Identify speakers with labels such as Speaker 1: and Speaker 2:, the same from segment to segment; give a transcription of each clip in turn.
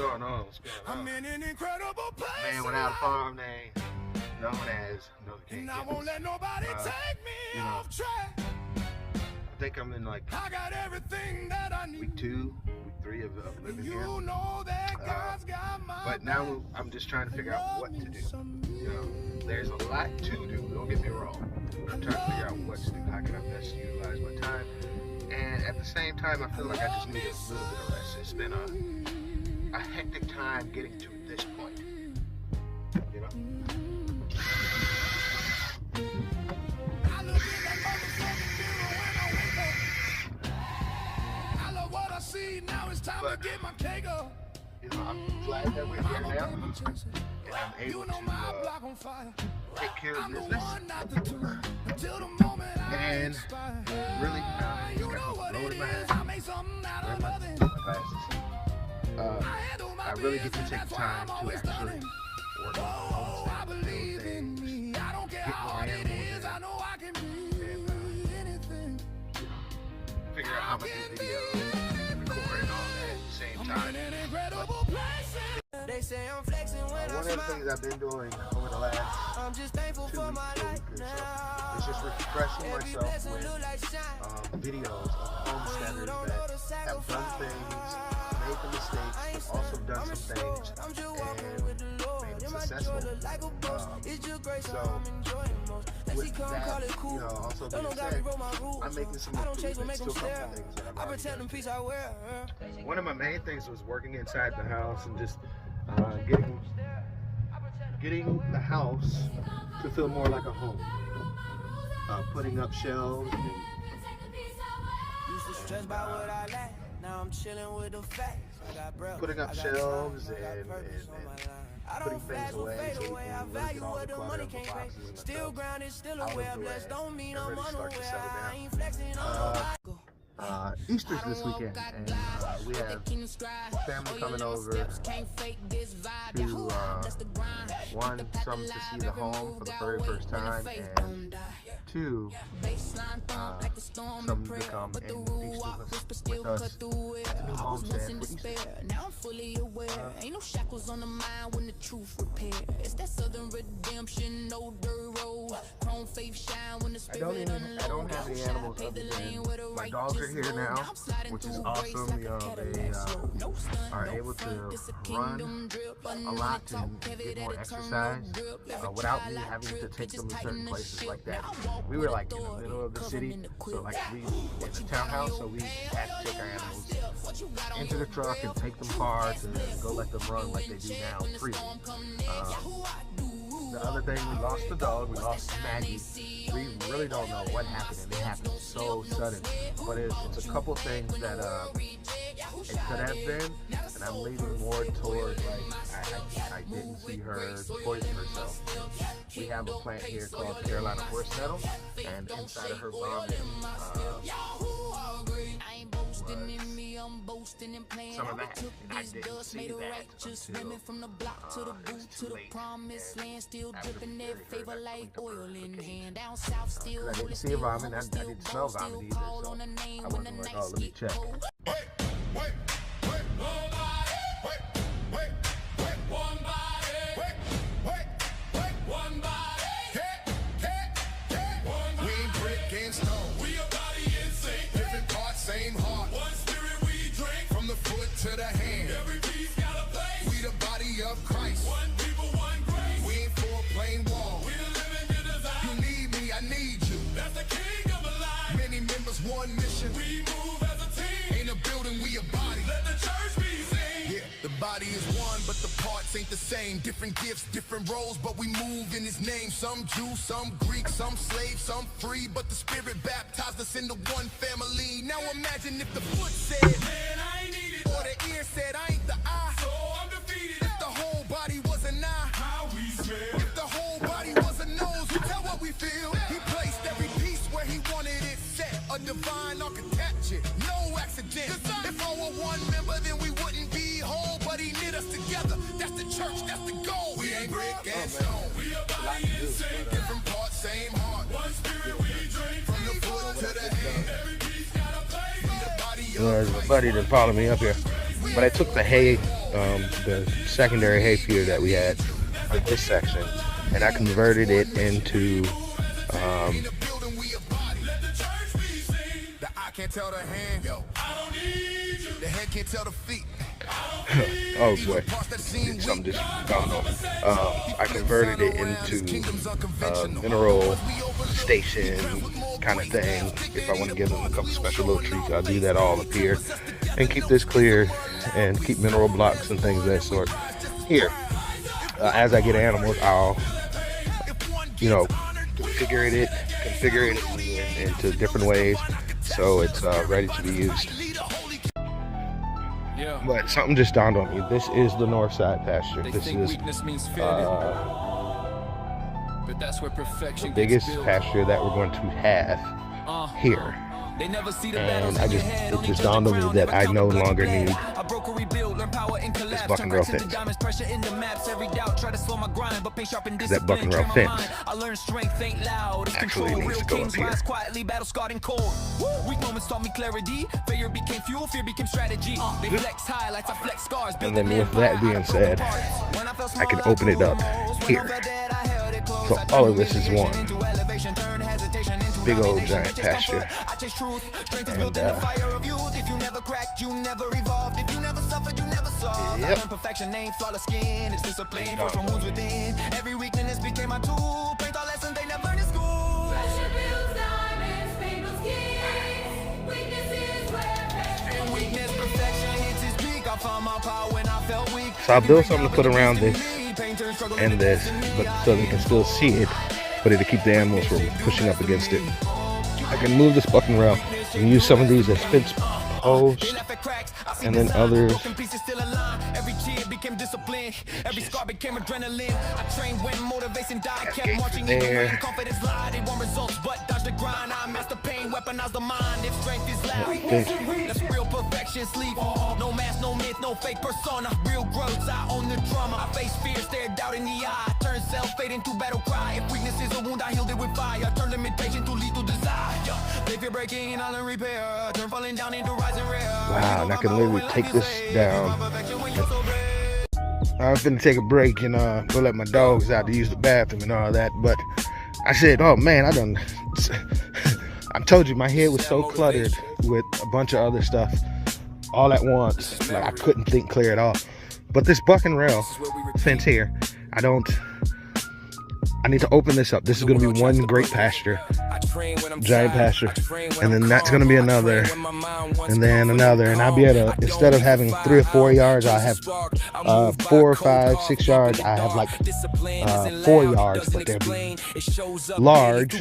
Speaker 1: going on? What's going on?
Speaker 2: I'm in an incredible place.
Speaker 1: Man without a farm name, known as No King.
Speaker 2: And I won't let nobody take me off track.
Speaker 1: I think I'm in like
Speaker 2: I got everything that I need.
Speaker 1: week 2, week 3 of living here.
Speaker 2: You know that God's got my
Speaker 1: But now I'm just trying to figure out what to do. You know, there's a lot to do. Don't get me wrong. I'm trying to figure out what to do. How can I best utilize my time? And at the same time, I feel like I just need a little bit of rest. It's been a hectic time getting to this point. You know?
Speaker 2: I look in that motherfucking mirror when I wake up. I love what I see. Now it's time to get my cake up.
Speaker 1: You know, I'm glad that we're here now. And I'm able to take care of business. And really, just got the load in my hand. I really get to take time to actually work on homestead, little things, get more animals in, and figure out how much this video record and all that at the same time. One of the things I've been doing over the last 2 weeks or so is just refreshing myself with videos of homesteaders that have done things, made the mistakes, but also done some things and made them successful. So with that, you know, also being said, I'm making some improvements to a couple of things that I've already done. One of my main things was working inside the house and just getting the house to feel more like a home. Putting up shelves and putting up shelves and putting things away so we can really get all the clutter of the boxes and the stuff out of the way and really start to settle down. Easter's this weekend, and we have family coming over to some to see the home for the very first time, and 2, some to come and feast with us at the new homestead for Easter.
Speaker 3: Now I'm fully aware, ain't no shackles on the mind when the truth repair. It's that southern redemption, no dirt road, chrome faith shine when the spirit unload.
Speaker 1: I don't have any animals other than my dogs are here now, which is awesome. You know, they are able to run a lot and get more exercise without me having to take them to certain places like that. We were like in the middle of the city, so like we in the townhouse, so we had to take our animals into the truck and take them far to go let them run like they do now freely. The other thing, we lost the dog, we lost Maggie. We really don't know what happened, and it happened so sudden. But it's a couple things that it could have been, and I'm leaning more towards like I didn't see her poison herself. We have a plant here called Carolina horse nettle, and inside of her vomit some of that, and I didn't see that until it's too late. I didn't see a vomit, I didn't smell vomit either, so I wasn't like, oh, let me check.
Speaker 2: To the hand. Every piece got a place. We the body of Christ. One people, one grace. We ain't for a plain wall. We the living good design. You need me, I need you. That's the king of a life. Many members, one mission. We move as a team. Ain't a building, we a body. Let the church be seen. Yeah, the body is one, but the parts ain't the same. Different gifts, different roles, but we move in his name. Some Jew, some Greek, some slave, some free, but the Spirit baptized us into one family. Now imagine if the foot said, man, I ain't need it. Or the ear said, I ain't the eye. So I'm defeated. If the whole body was an eye, how we smell. If the whole body was a nose, you tell what we feel. He placed every piece where he wanted it set. A divine architecture, no accident. If all were one member, then we wouldn't be whole. But he knit us together. That's the church, that's the goal. We ain't brick and stone. We a body and same. Different parts, same heart. One spirit we drink. From the foot to the head. Every piece got a place. We the body of
Speaker 1: There's a buddy that followed me up here.
Speaker 2: we
Speaker 1: But I took the hay, the secondary hay feeder that we had on this section, and I converted it into oh boy, something just gone over. I converted it into mineral station kind of thing. If I want to give them a couple special little treats, I'll do that all up here and keep this clear and keep mineral blocks and things of that sort here. As I get animals, I'll, configure it into different ways so it's ready to be used. But something just dawned on me. This is the north side pasture. This is the biggest pasture that we're going to have here. And it just dawned on me that I no longer need this buck and rail fence. That buck and rail fence actually needs to go up here. And then with that being said, I can open it up here. So all of this is one big old giant pasture. And so I'll build something to put around this and this, but so they can still see it, but it'll keep the animals from pushing up against it. I can move this buck and rail and use some of these as fence posts, and then others. There. No mask, no myth, no fake persona. Real growths, I own the drama. I face fear, stared doubt in the eye. Turn self-fate into battle cry. If weakness is a wound, I healed it with fire. Turn limitation to lethal desire. They fear breaking and I'll repair. Turn falling down into rising rare. Wow, and I can literally take this down. I was gonna take a break and go let my dogs out to use the bathroom and all that, but I said, oh man, I told you my head was so cluttered with a bunch of other stuff all at once, like I couldn't think clear at all. But this buck and rail fence here, I need to open this up. This is going to be one great pasture, giant pasture, and then that's going to be another, and then another, and I'll be able to, instead of having 3 or 4 yards, I'll have 4 or 5, 6 yards. I have like 4 yards, but they'll be large,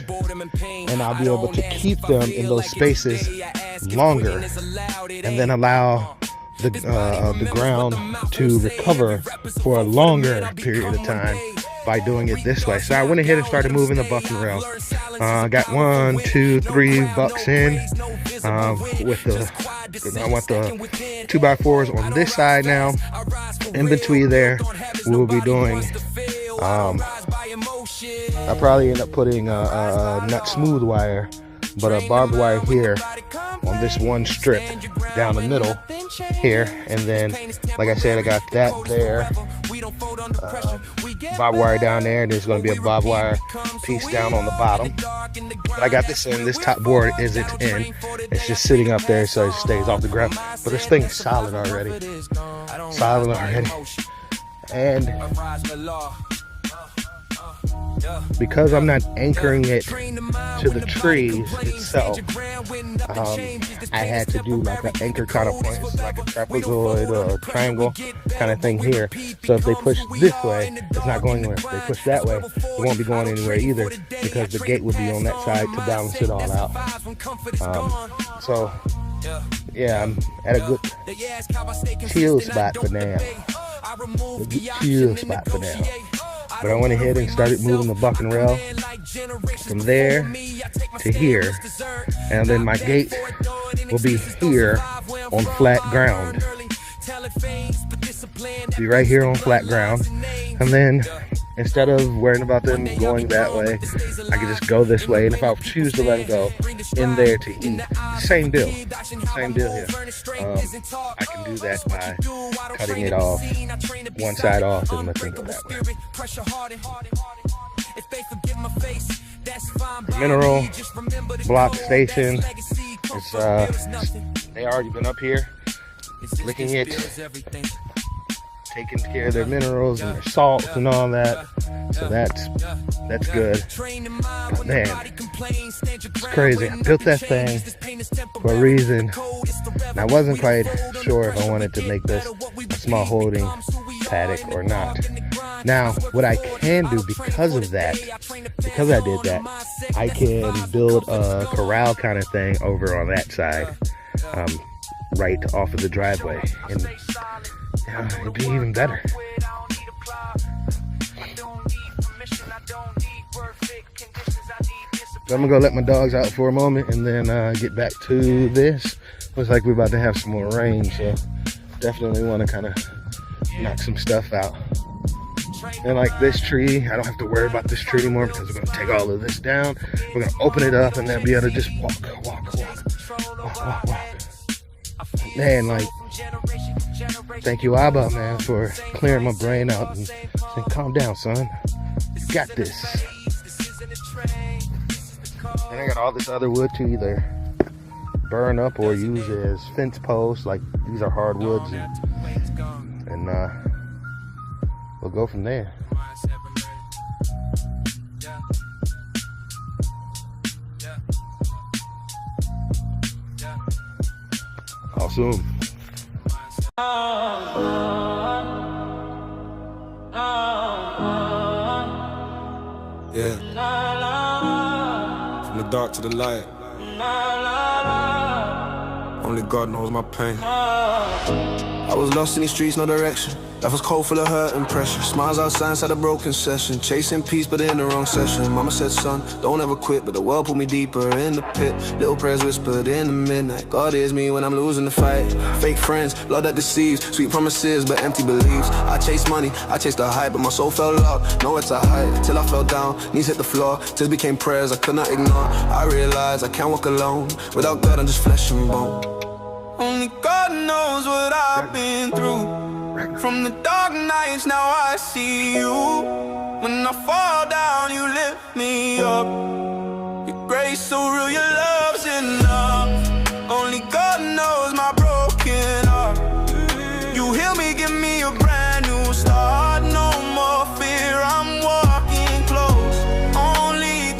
Speaker 1: and I'll be able to keep them in those spaces longer, and then allow the ground to recover for a longer period of time by doing it this way. So I went ahead and started moving the buck and rail. Got 1, 2, 3 bucks in with I want the 2x4s on this side now. In between there, we'll be doing I'll probably end up putting not smooth wire, but a barbed wire here on this one strip down the middle here, and then like I said, I got that there, barbed wire down there, and there's going to be a barbed wire piece down on the bottom. But I got this in, this top board isn't in, it's just sitting up there so it stays off the ground. But this thing is solid already, and because I'm not anchoring it to the trees itself, I had to do like an anchor kind of point, like a trapezoid or a triangle kind of thing here. So if they push this way, it's not going anywhere. If they push that way, it won't be going anywhere either, because the gate would be on that side to balance it all out. So yeah, I'm at a good chill spot for now. But I went ahead and started moving the buck and rail from there to here, and then my gate will be here on flat ground. Be right here on flat ground, and then instead of worrying about them going that way, I can just go this way. And if I choose to let them go in there to eat, same deal here. I can do that by cutting it off, one side off, and letting them go that way. Mineral block station. It's they already been up here licking it, taking care of their minerals and their salts and all that. So that's good. But man, it's crazy. I built that thing for a reason. And I wasn't quite sure if I wanted to make this a small holding paddock or not. Now, what I can do because of that, because I did that, I can build a corral kind of thing over on that side, right off of the driveway, and it'd be even better. So I'm gonna go let my dogs out for a moment and then get back to this. Looks like we're about to have some more rain, so definitely want to kind of knock some stuff out. And like this tree, I don't have to worry about this tree anymore because we're gonna take all of this down. We're gonna open it up and then be able to just walk. Man, like, thank you, Abba, man, for clearing my brain out and saying, calm down, son. You got this. And I got all this other wood to either burn up or use as fence posts. Like, these are hardwoods, and we'll go from there. Awesome.
Speaker 4: Yeah. From the dark to the light. Only God knows my pain. I was lost in these streets, no direction. Life was cold, full of hurt and pressure. Smiles outside inside a broken session. Chasing peace, but in the wrong session. Mama said, son, don't ever quit. But the world pulled me deeper in the pit. Little prayers whispered in the midnight. God is me when I'm losing the fight. Fake friends, love that deceives. Sweet promises, but empty beliefs. I chased money, I chased the hype. But my soul fell out, nowhere to hide. Till I fell down, knees hit the floor. Tears became prayers I could not ignore. I realized I can't walk alone. Without God, I'm just flesh and bone. Only God knows what I've been through. From the dark nights, now I see you. When I fall down, you lift me up. Your grace so real, your love's enough. Only God knows my broken heart. You heal me, give me a brand new start. No more fear, I'm walking close. Only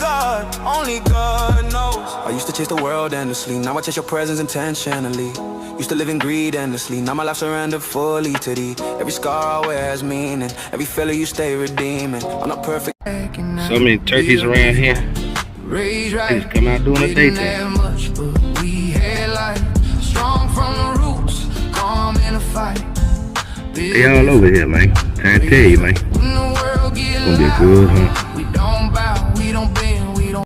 Speaker 4: God knows. I used to chase the world endlessly. Now I chase your presence intentionally. Used to live in greed endlessly. Now my life surrendered fully to thee. Every scar I wear has meaning. Every failure you stay redeeming. I'm not perfect.
Speaker 1: So many turkeys around here. They just come out doing a day thing. They all over here, man. Trying to tell you, man. It's gonna be a good hunt. We don't bow, we don't bend, we don't.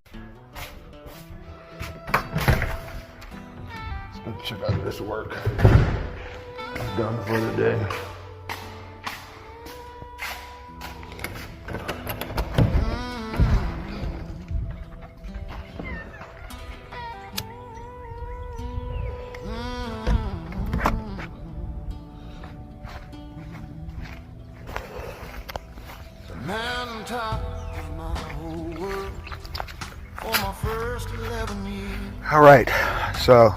Speaker 1: Let's check out this work. I'm done for the day. All right, so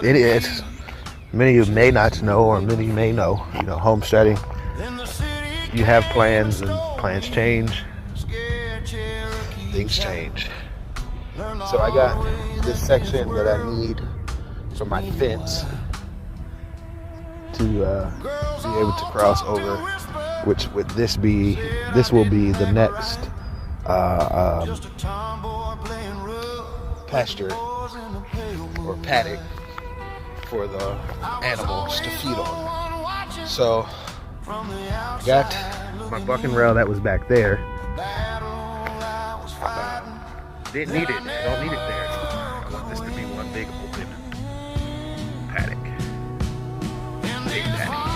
Speaker 1: it is, many of you may not know, or many may know, homesteading, you have plans, and plans change, things change. So I got this section that I need for my fence to be able to cross over, which would this will be the next pasture or paddock for the animals to feed on. So I got my bucking rail that was back there. Didn't need it. I don't need it there. I want this to be one big open paddock. Big paddock.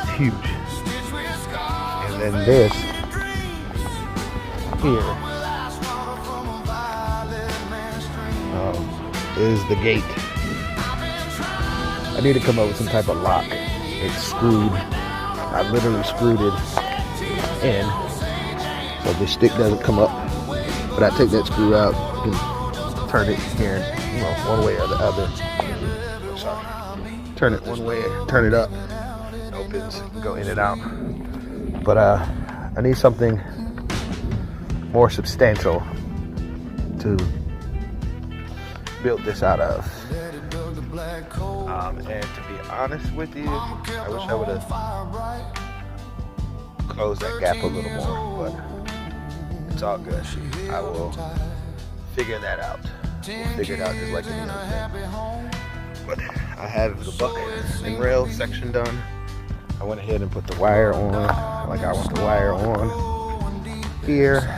Speaker 1: It's huge. And this here is the gate. I need to come up with some type of lock. It's screwed. I literally screwed it in so the stick doesn't come up. But I take that screw out and turn it here, well, one way or the other. Sorry. Turn it one way, turn it up. It opens, go in and out. But I need something more substantial to build this out of. And to be honest with you, I wish I would have closed that gap a little more, but it's all good. I will figure that out. We'll figure it out just like any other thing. But I have the bucket and rail section done. I went ahead and put the wire on, like I want the wire on here.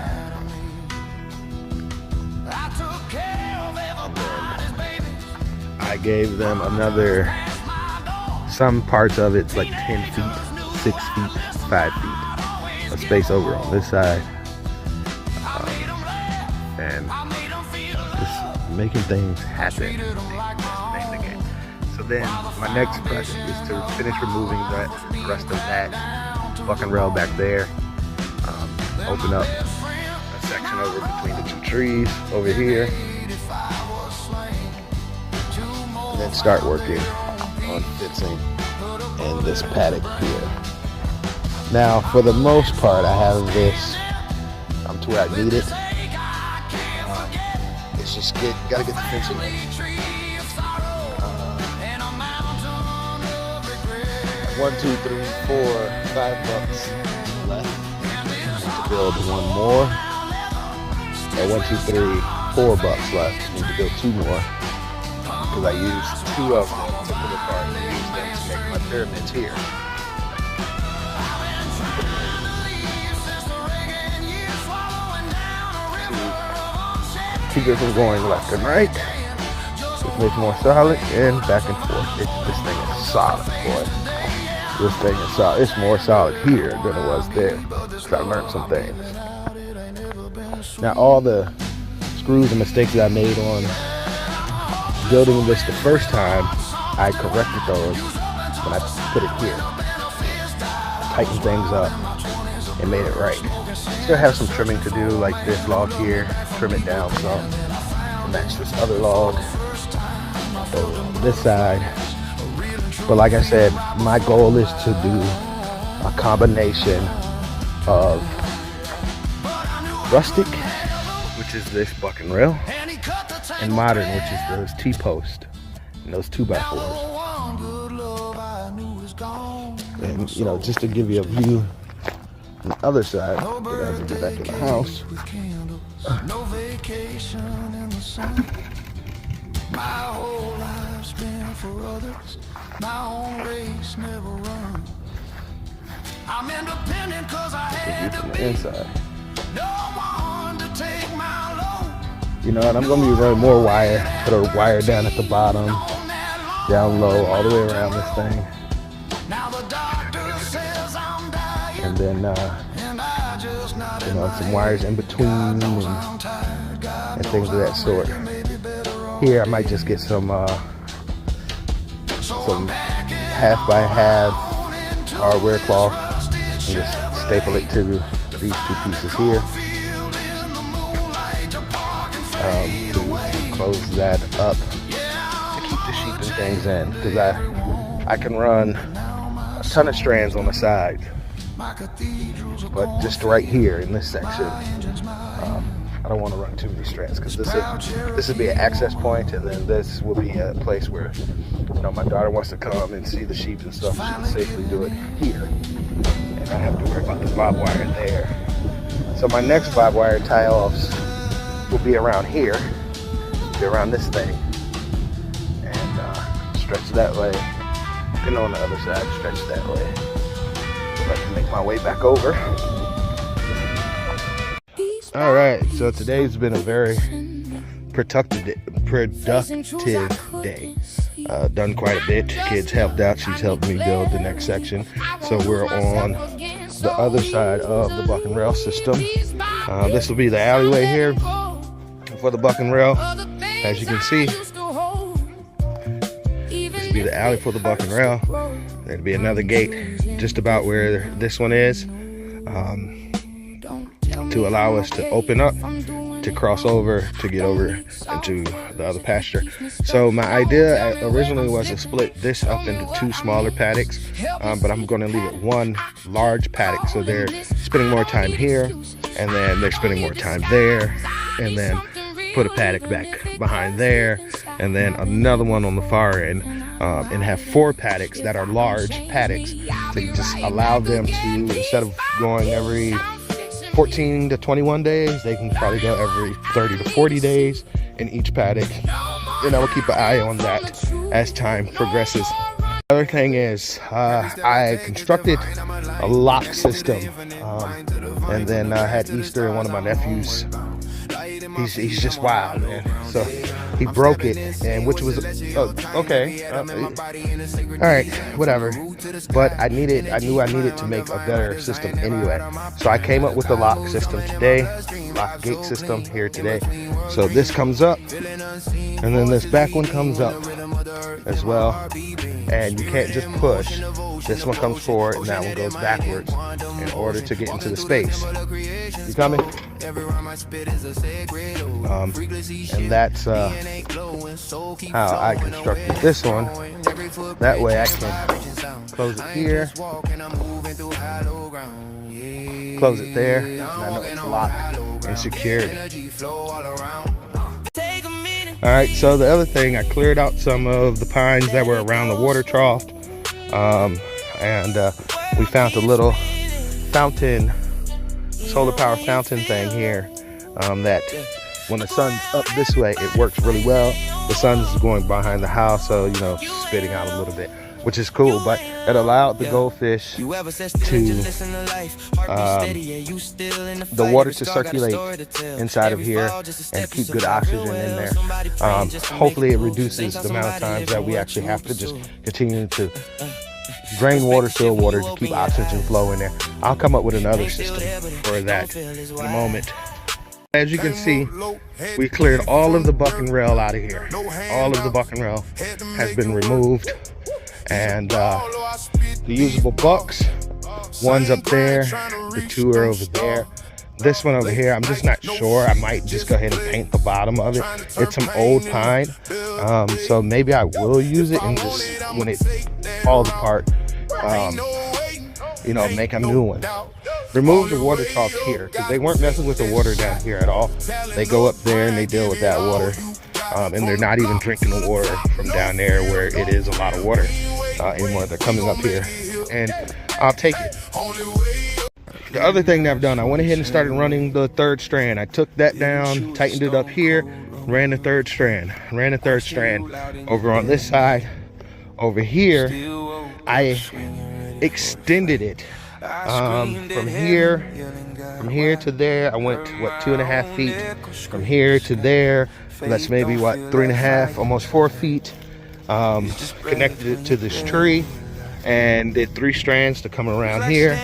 Speaker 1: I gave them another, some parts of it's like 10 feet, 6 feet, 5 feet of space over on this side. And just making things happen. So then my next project is to finish removing the rest of that bucking rail back there. Open up a section over between the two trees over here. And then start working on fixing in this paddock here. Now, for the most part, I have this to where I need it. It's just gotta get the fencing in. 1, 2, 3, 4, $5 left to build one more. Or 1, 2, 3, $4 left. I need to build 2 more. Because I used 2 of them to put apart and use them to make my pyramids here. Keep it from going left and right. Just makes more solid and back and forth. This thing is solid, boy. This thing is solid. It's more solid here than it was there. So I learned some things. Now all the screws and mistakes that I made on building this the first time, I corrected those when I put it here. Tightened things up and made it right. Still have some trimming to do, like this log here, trim it down some to match this other log over on this side. But like I said, my goal is to do a combination of rustic, which is this bucking rail, and modern, which is those T-posts and those 2x4s. And you know, just to give you a view on the other side, as we get back to the house. No vacation in the sun. My whole life's been for others. My own race never run. I'm independent cause I had to be. Inside. No one to take my load. You know, and I'm gonna be running more wire. Put a wire down at the bottom, down low, all the way around this thing. Now the doctor says I'm dying. And then you know, some wires in between and things of that sort. Here I might just get some half by half hardware cloth and just staple it to these 2 pieces here. To close that up to keep the sheep and things in, because I can run a ton of strands on the side, but just right here in this section, I don't want to run too many strands, because this would be an access point, and then this will be a place where, you know, my daughter wants to come and see the sheep and stuff. She can safely do it here, and I have to worry about the bob wire there. So my next bob wire tie-offs will be around here, be around this thing, and stretch that way, and on the other side, stretch that way. So I can make my way back over. All right, so today's been a very productive day. Done quite a bit. Kids helped out. She's helped me build the next section. So we're on the other side of the buck and rail system. This will be the alleyway here for the buck and rail. As you can see, this will be the alley for the buck and rail. There'll be another gate just about where this one is, to allow us to open up to cross over to get over into the other pasture. So my idea originally was to split this up into 2 smaller paddocks, but I'm going to leave it 1 large paddock, so they're spending more time here, and then they're spending more time there, and then put a paddock back behind there, and then another one on the far end, and have 4 paddocks that are large paddocks to just allow them to, instead of going every 14 to 21 days, they can probably go every 30 to 40 days in each paddock, and I will keep an eye on that as time progresses. The other thing is, I constructed a lock system, and then I had Easter and one of my nephews. He's just wild, man. So he broke it, and which was okay. All right, whatever. But I knew I needed to make a better system anyway. So I came up with the lock system today, lock gate system here today. So this comes up, and then this back one comes up as well. And you can't just push. This one comes forward, and that one goes backwards in order to get into the space. You coming? And that's how I constructed this one. That way I can close it here, close it there, and I know it's locked and secured. Alright, so the other thing, I cleared out some of the pines that were around the water trough, and we found a little fountain, solar power fountain thing here, that when the sun's up this way, it works really well. The sun's going behind the house, so, you know, spitting out a little bit, which is cool, but it allowed the goldfish to, the water to circulate inside of here and keep good oxygen in there. Hopefully it reduces the amount of times that we actually have to just continue to drain water, fill water to keep oxygen flow in there. I'll come up with another system for that in a moment. As you can see, we cleared all of the buck and rail out of here. All of the buck and rail has been removed, and the usable bucks, one's up there, the 2 are over there. This one over here, I'm just not sure. I might just go ahead and paint the bottom of it. It's some old pine, so maybe I will use it and just, when it falls apart, you know, make a new one. Remove the water trough here, because they weren't messing with the water down here at all. They go up there and they deal with that water, and they're not even drinking the water from down there where it is a lot of water anymore. They're coming up here, and I'll take it. The other thing that I've done, I went ahead and started running the 3rd strand. I took that down, tightened it up here, ran the 3rd strand. Ran the 3rd strand over on this side. Over here, I extended it from here to there. I went, what, 2.5 feet from here to there. That's maybe, what, 3.5, almost 4 feet. Connected it to this tree and did 3 strands to come around here.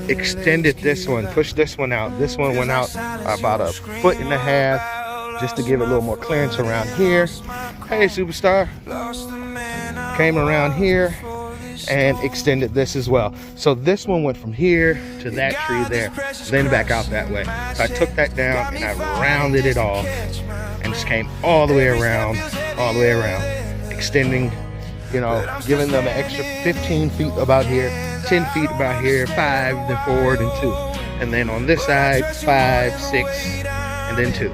Speaker 1: Extended this one, pushed this one out. This one went out about 1.5 feet just to give it a little more clearance around here. Hey, superstar. Came around here and extended this as well. So this one went from here to that tree there, then back out that way. So I took that down and I rounded it off and just came all the way around, extending, you know, giving them an extra 15 feet about here, 10 feet about here, 5, then forward, and 2. And then on this side, 5, 6, and then 2.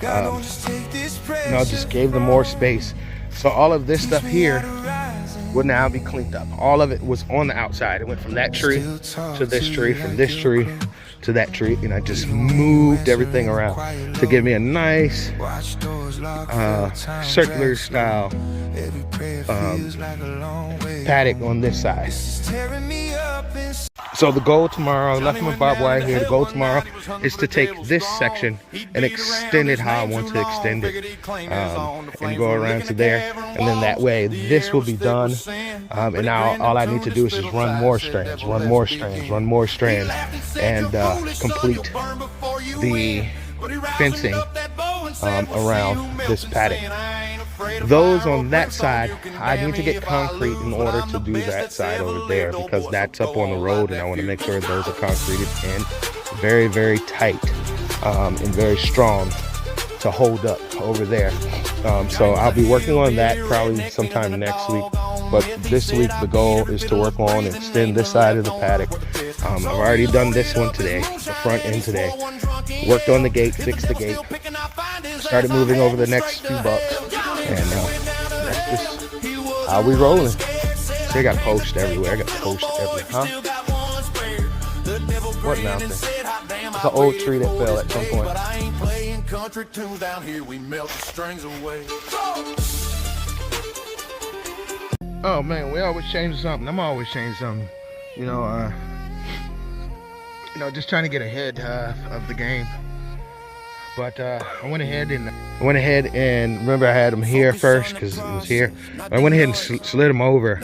Speaker 1: You know, just gave them more space. So all of this stuff here would now be cleaned up. All of it was on the outside. It went from that tree to this tree, from this tree to that tree, and I just moved everything around to give me a nice circular style paddock on this side.
Speaker 5: So the goal tomorrow, I left my barbed wire here. The goal tomorrow is to take this section and extend it how I want to extend it, and go around to there. And then that way, this will be done. And now all I need to do is just run more strands, run more strands, run more strands, and complete the fencing around this paddock. Those on that side, I need to get concrete in order to do that side over there, because that's up on the road and I want to make sure those are concreted in very, very tight and very strong to hold up over there. So I'll be working on that probably sometime next week, but this week the goal is to work on and extend this side of the paddock. I've already done this one today, the front end today. Worked on the gate, fixed the gate, started moving over the next few bucks, and that's just how we rolling. See, I got posts everywhere. I got posts everywhere. Huh? What mountain? It's an old tree that fell at some point. Oh man, we always changing something. I'm always changing something. You know, just trying to get ahead of the game. But I went ahead and remember I had them here first because it was here. I went ahead and slid them over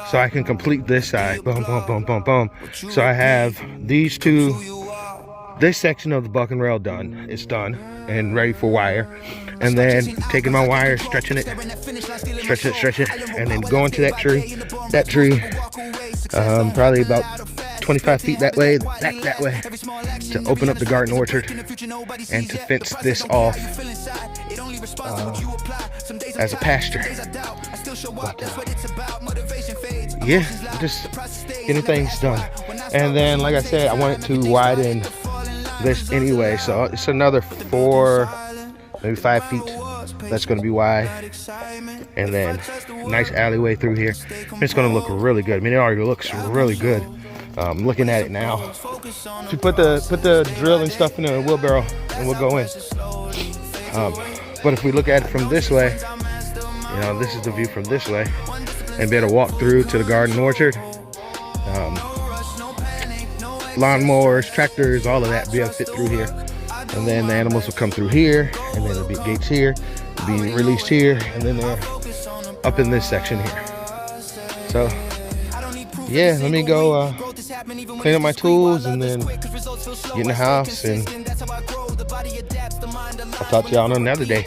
Speaker 5: so I can complete this side. Boom, boom, boom, boom, boom. So I have these two, this section of the bucking rail done. It's done and ready for wire. And then taking my wire, stretching it, stretch it, and then going to that tree. That tree, probably about 25 feet that way, back that way, to open up the garden orchard and to fence this off as a pasture. But, yeah, just getting things done. And then, like I said, I wanted to widen this anyway, so it's another 4, maybe 5 feet that's going to be wide, and then nice alleyway through here. It's going to look really good. I mean, it already looks really good. Looking at it now. To put the drill and stuff in the wheelbarrow and we'll go in. But if we look at it from this way, you know, this is the view from this way, and be able to walk through to the garden orchard. Lawnmowers, tractors, all of that be able to fit through here. And then the animals will come through here, and then there'll be gates here, be released here, and then they're up in this section here. So yeah, let me go clean up my tools and then get in the house, and I'll talk to y'all on another day.